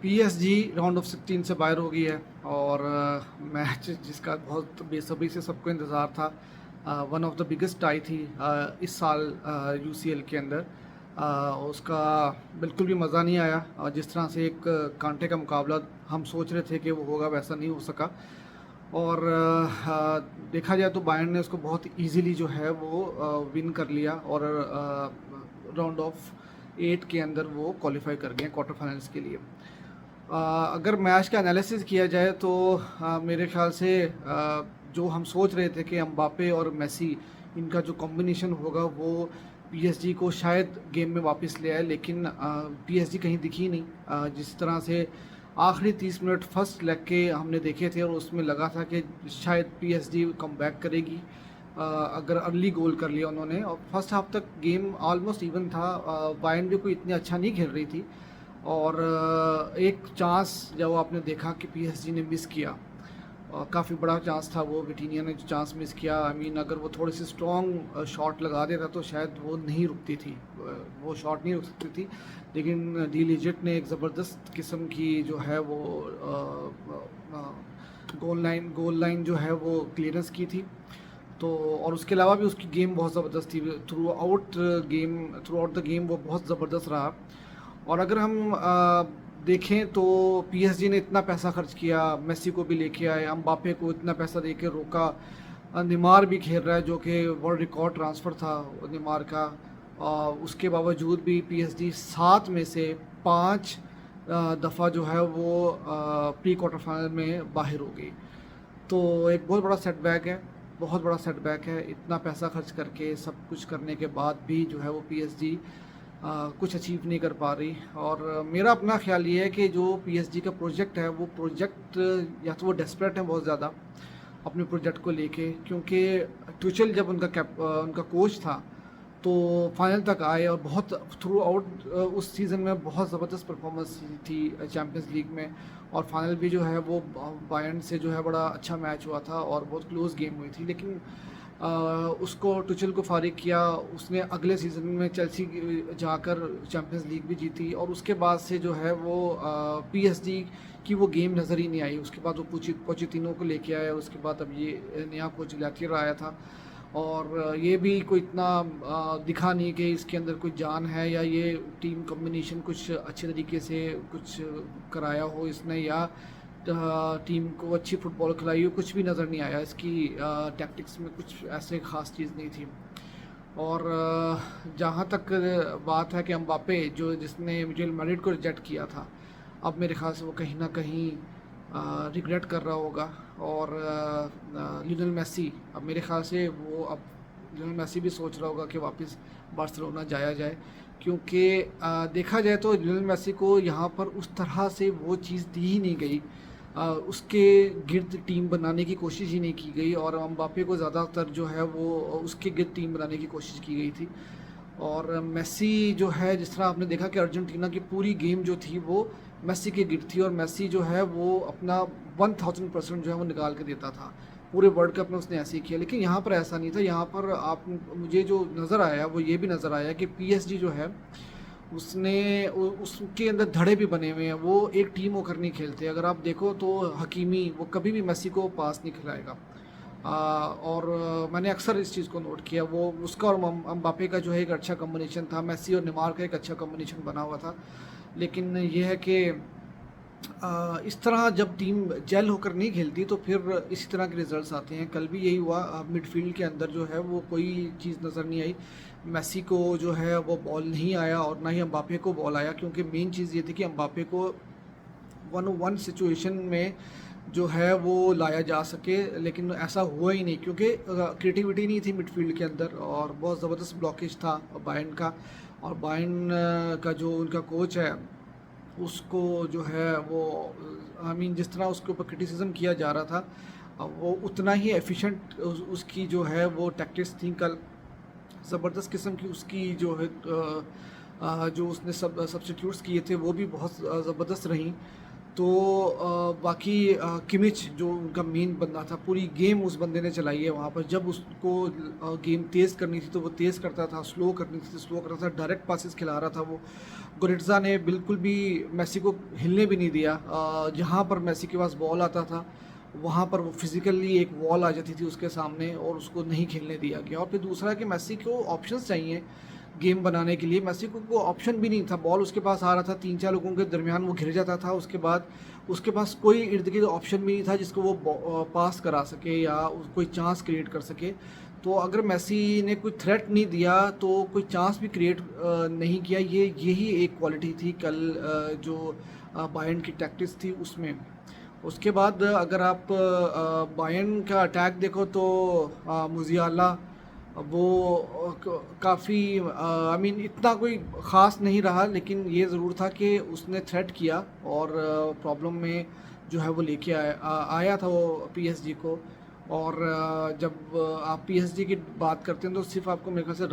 PSG round of 16 से बाहर हो गई है और मैच जिसका बहुत बेसब्री से सबको इंतज़ार था। One of the biggest tie थी इस साल यूसीएल के अंदर। उसका बिल्कुल भी मज़ा नहीं आया। जिस तरह से एक कांटे का मुकाबला हम सोच रहे थे कि वो होगा, वैसा नहीं हो सका। और देखा जाए तो बायर्न ने उसको बहुत इजीली जो है वो विन कर लिया और राउंड ऑफ 8 के अंदर वो क्वालिफाई कर गए क्वार्टर फाइनल्स के लिए। अगर मैच का एनालिसिस किया जाए तो मेरे ख्याल से जो हम सोच रहे थे कि एम्बापे और मेसी इनका जो कॉम्बिनेशन होगा वो पीएसजी को शायद गेम में वापस ले आए, लेकिन पीएसजी कहीं दिखी नहीं। जिस तरह से आखिरी 30 मिनट फर्स्ट लेग के हमने देखे थे और उसमें लगा था कि शायद पीएसजी कम बैक करेगी अगर अर्ली गोल कर लिया उन्होंने। और फर्स्ट हाफ तक गेम ऑलमोस्ट इवन था। बायर्न भी कोई इतनी अच्छा नहीं खेल रही थी और एक चांस जब आपने देखा कि पीएसजी ने मिस किया, काफ़ी बड़ा चांस था वो, विटीनिया ने जो चांस मिस किया। आई मीन अगर वो थोड़ी सी स्ट्रॉन्ग शॉट लगा देता तो शायद वो नहीं रुकती थी, वो शॉट नहीं रुक सकती थी। लेकिन डी लिजेट ने एक ज़बरदस्त किस्म की जो है वो गोल लाइन जो है वो क्लियरेंस की थी। तो और उसके अलावा भी उसकी गेम बहुत ज़बरदस्त थी। थ्रू आउट द गेम वो बहुत ज़बरदस्त रहा। और अगर हम देखें तो पीएसजी ने इतना पैसा खर्च किया, मेसी को भी लेके आए, एम्बापे को इतना पैसा दे के रोका, नेमार भी खेल रहा है जो कि वर्ल्ड रिकॉर्ड ट्रांसफ़र था नेमार का। उसके बावजूद भी पीएसजी 7 में से 5 दफ़ा जो है वो प्री क्वार्टर फाइनल में बाहर हो गई। तो एक बहुत बड़ा सेटबैक है, बहुत बड़ा सेटबैक है। इतना पैसा खर्च करके सब कुछ करने के बाद भी जो है वो पीएसजी कुछ अचीव नहीं कर पा रही। और मेरा अपना ख्याल ये है कि जो पीएसजी का प्रोजेक्ट है वो प्रोजेक्ट या तो वो डेस्परेट है बहुत ज़्यादा अपने प्रोजेक्ट को लेके, क्योंकि ट्यूचेल जब उनका कोच था तो फाइनल तक आए और बहुत थ्रू आउट उस सीज़न में बहुत ज़बरदस्त परफॉर्मेंस थी चैम्पियंस लीग में। और फाइनल भी जो है वो बायर्न से जो है बड़ा अच्छा मैच हुआ था और बहुत क्लोज गेम हुई थी। लेकिन उसको टुचेल को फारिग किया, उसने अगले सीज़न में चेल्सी जाकर चैम्पियंस लीग भी जीती और उसके बाद से जो है वो पीएसजी की वो गेम नज़र ही नहीं आई। उसके बाद वो पोचेटिनो को लेके आया, उसके बाद अब ये नया कोच लैटियर आया था और ये भी कोई इतना दिखा नहीं कि इसके अंदर कोई जान है या ये टीम कॉम्बिनेशन कुछ अच्छे तरीके से कुछ कराया हो इसने या टीम को अच्छी फुटबॉल खिलाई हो, कुछ भी नज़र नहीं आया। इसकी टैक्टिक्स में कुछ ऐसे ख़ास चीज़ नहीं थी। और जहाँ तक बात है कि एम्बापे जिसने रियल मैड्रिड को रिजेक्ट किया था, अब मेरे ख्याल से वो कहीं ना कहीं रिग्रेट कर रहा होगा। और लियोनेल मेसी, अब मेरे ख्याल से वो अब लियोनेल मेसी भी सोच रहा होगा कि वापस बार्सिलोना जाया जाए, क्योंकि देखा जाए तो लियोनेल मेसी को यहाँ पर उस तरह से वो चीज़ दी ही नहीं गई, उसके गिर्द टीम बनाने की कोशिश ही नहीं की गई और एम्बापे को ज़्यादातर जो है वो उसके गिर्द टीम बनाने की कोशिश की गई थी। और मेसी जो है, जिस तरह आपने देखा कि अर्जेंटीना की पूरी गेम जो थी वो मेसी के गिर्द थी और मेसी जो है वो अपना 1000% जो है वो निकाल के देता था। पूरे वर्ल्ड कप में उसने ऐसे ही किया, लेकिन यहाँ पर ऐसा नहीं था। यहाँ पर आप मुझे जो नज़र आया वो ये भी नज़र आया कि पीएसजी जो है उसके अंदर धड़े भी बने हुए हैं। वो एक टीम होकर नहीं खेलते। अगर आप देखो तो हकीमी वो कभी भी मेसी को पास नहीं खिलाएगा। और मैंने अक्सर इस चीज़ को नोट किया, वो उसका और एम्बापे का जो है एक अच्छा कॉम्बिनेशन था, मेसी और नेमार का एक अच्छा कॉम्बिनेशन बना हुआ था। लेकिन ये है कि इस तरह जब टीम जेल होकर नहीं खेलती तो फिर इसी तरह के रिजल्ट्स आते हैं। कल भी यही हुआ, मिडफील्ड के अंदर जो है वो कोई चीज़ नज़र नहीं आई। मेसी को जो है वो बॉल नहीं आया और ना ही एम्बापे को बॉल आया, क्योंकि मेन चीज़ ये थी कि एम्बापे को 1-on-1 सिचुएशन में जो है वो लाया जा सके, लेकिन ऐसा हुआ ही नहीं क्योंकि क्रिएटिविटी नहीं थी मिडफील्ड के अंदर और बहुत ज़बरदस्त ब्लॉकेज था बायर्न का। और बायर्न का जो उनका कोच है उसको जो है वो आई मीन जिस तरह उसके ऊपर क्रिटिसिज्म किया जा रहा था, वो उतना ही एफिशिएंट उसकी जो है वो टैक्टिक्स थी। कल ज़बरदस्त किस्म की उसकी जो है जो उसने सब्स्टिट्यूट्स किए थे वो भी बहुत ज़बरदस्त रहीं। तो बाकी किमिच जो उनका मेन बंदा था, पूरी गेम उस बंदे ने चलाई है वहाँ पर। जब उसको गेम तेज़ करनी थी तो वो तेज़ करता था, स्लो करनी थी तो स्लो करता था, डायरेक्ट पासेस खिला रहा था वो। गोरेट्ज़ा ने बिल्कुल भी मेसी को हिलने भी नहीं दिया। जहाँ पर मेसी के पास बॉल आता था वहाँ पर वो फिज़िकली एक वॉल आ जाती थी उसके सामने और उसको नहीं खेलने दिया गया। और फिर दूसरा कि मेसी को ऑप्शंस चाहिए गेम बनाने के लिए। मेसी को ऑप्शन भी नहीं था, बॉल उसके पास आ रहा था, 3-4 लोगों के दरमियान वो घिर जाता था। उसके बाद उसके पास कोई इर्द-गिर्द ऑप्शन भी नहीं था जिसको वो पास करा सके या कोई चांस क्रिएट कर सके। तो अगर मेसी ने कोई थ्रेट नहीं दिया तो कोई चांस भी क्रिएट नहीं किया। यही एक क्वालिटी थी कल जो बायर्न की टैक्टिक्स थी उसमें। उसके बाद अगर आप बायर्न का अटैक देखो तो मुजियाला वो काफ़ी आई मीन इतना कोई ख़ास नहीं रहा, लेकिन ये ज़रूर था कि उसने थ्रेट किया और प्रॉब्लम में जो है वो लेके आया था वो पीएसजी को। और जब आप पीएसजी की बात करते हैं तो सिर्फ आपको मेरे ख्याल से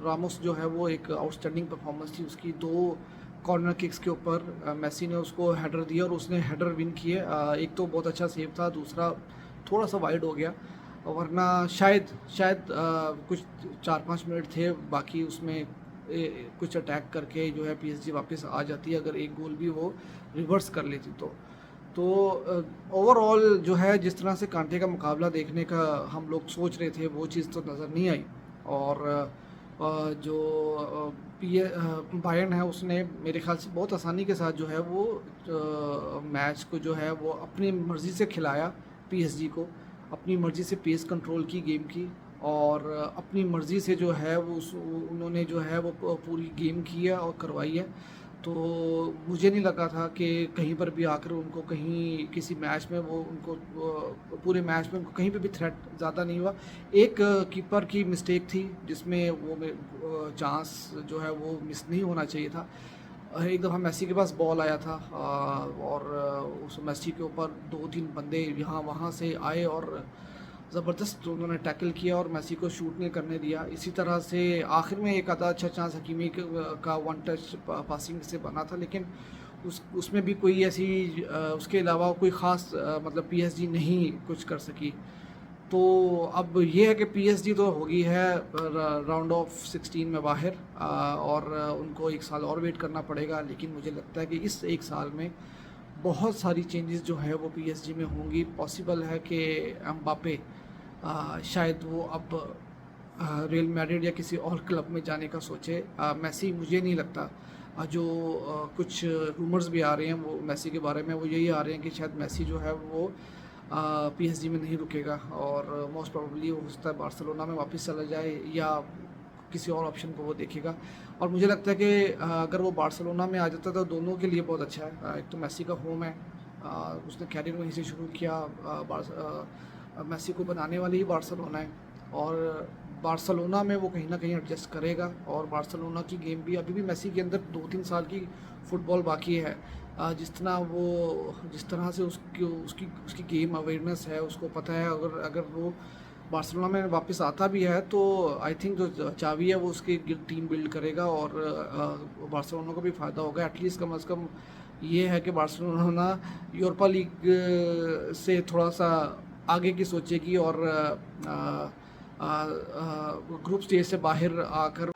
रामोस जो है वो एक आउटस्टैंडिंग परफॉर्मेंस थी उसकी। 2 कॉर्नर किक्स के ऊपर मेसी ने उसको हेडर दिया और उसने हेडर विन किए। एक तो बहुत अच्छा सेव था, दूसरा थोड़ा सा वाइड हो गया, वरना शायद कुछ 4-5 मिनट थे बाकी उसमें कुछ अटैक करके जो है पीएसजी वापस आ जाती अगर एक गोल भी वो रिवर्स कर लेती तो ओवरऑल जो है जिस तरह से कांटे का मुकाबला देखने का हम लोग सोच रहे थे वो चीज़ तो नज़र नहीं आई। और जो बायर्न है उसने मेरे ख्याल से बहुत आसानी के साथ जो है वो मैच को जो है वो अपनी मर्ज़ी से खिलाया पीएसजी को, अपनी मर्ज़ी से पेस कंट्रोल की गेम की और अपनी मर्ज़ी से जो है वो उन्होंने जो है वो पूरी गेम की है और करवाई है। तो मुझे नहीं लगा था कि कहीं पर भी आकर उनको कहीं किसी मैच में वो उनको पूरे मैच में उनको कहीं पे भी थ्रेट ज़्यादा नहीं हुआ। एक कीपर की मिस्टेक थी जिसमें वो चांस जो है वो मिस नहीं होना चाहिए था। एक दफ़ा मेसी के पास बॉल आया था और उस मेसी के ऊपर 2-3 बंदे यहाँ वहाँ से आए और ज़बरदस्त उन्होंने टैकल किया और मेसी को शूट नहीं करने दिया। इसी तरह से आखिर में एक आधा अच्छा चांस हकीमी का वन टच पासिंग से बना था, लेकिन उसमें भी कोई ऐसी उसके अलावा कोई ख़ास मतलब पीएसजी नहीं कुछ कर सकी। तो अब ये है कि पीएसजी तो होगी है राउंड ऑफ 16 में बाहर और उनको 1 साल और वेट करना पड़ेगा। लेकिन मुझे लगता है कि इस 1 साल में बहुत सारी चेंजेस जो है वो पीएसजी में होंगी। पॉसिबल है कि एम्बापे शायद वो अब रियल मैड्रिड या किसी और क्लब में जाने का सोचे। मेसी मुझे नहीं लगता। जो कुछ रूमर्स भी आ रहे हैं वो मेसी के बारे में वो यही आ रहे हैं कि शायद मेसी जो है वो पीएसजी में नहीं रुकेगा और मोस्ट प्रोबेबली हो सकता है बार्सिलोना में वापस चला जाए या किसी और ऑप्शन को वो देखेगा। और मुझे लगता है कि अगर वो बार्सिलोना में आ जाता तो दोनों के लिए बहुत अच्छा है। एक तो मेसी का होम है, उसने कैरियर वहीं से शुरू किया, मेसी को बनाने वाली ही बार्सिलोना है और बार्सिलोना में वो कहीं ना कहीं एडजस्ट करेगा। और बार्सिलोना की गेम भी अभी भी मेसी के अंदर 2-3 साल की फ़ुटबॉल बाकी है। जिस तरह से उसकी गेम अवेयरनेस है, उसको पता है अगर वो बार्सिलोना में वापस आता भी है तो आई थिंक जो चावी है वो उसकी टीम बिल्ड करेगा और बार्सिलोना को भी फ़ायदा होगा। एटलीस्ट कम से कम ये है कि बार्सिलोना यूरोपा लीग से थोड़ा सा आगे की सोचेगी और ग्रुप स्टेज से बाहर आकर